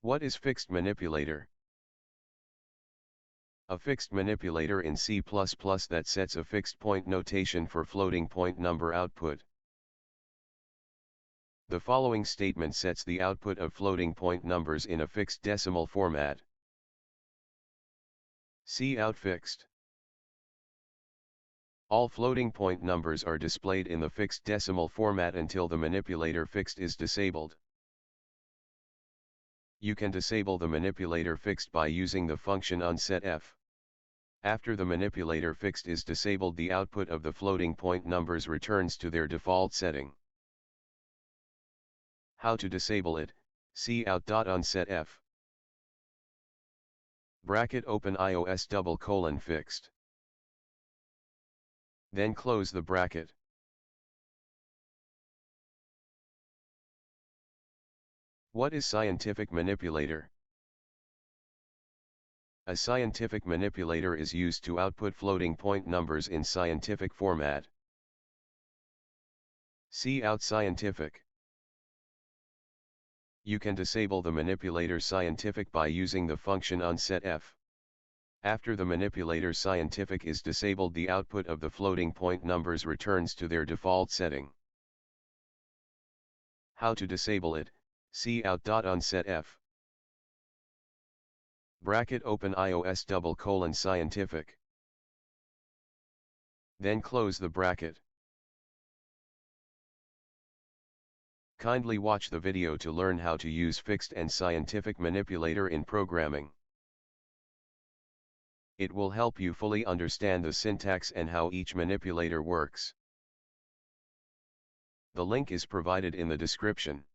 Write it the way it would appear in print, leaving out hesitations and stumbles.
What is fixed manipulator? A fixed manipulator in C++ that sets a fixed point notation for floating point number output. The following statement sets the output of floating point numbers in a fixed decimal format. Cout fixed. All floating point numbers are displayed in the fixed decimal format until the manipulator fixed is disabled. You can disable the manipulator fixed by using the function unsetF. After the manipulator fixed is disabled, the output of the floating point numbers returns to their default setting. How to disable it? Cout.unsetF. Bracket open iOS : fixed. Then close the bracket. What is scientific manipulator? A scientific manipulator is used to output floating point numbers in scientific format. Cout scientific. You can disable the manipulator scientific by using the function unsetF. After the manipulator scientific is disabled, the output of the floating point numbers returns to their default setting. How to disable it? Cout.unsetF. Bracket open iOS : scientific. Then close the bracket. Kindly watch the video to learn how to use fixed and scientific manipulator in programming. It will help you fully understand the syntax and how each manipulator works. The link is provided in the description.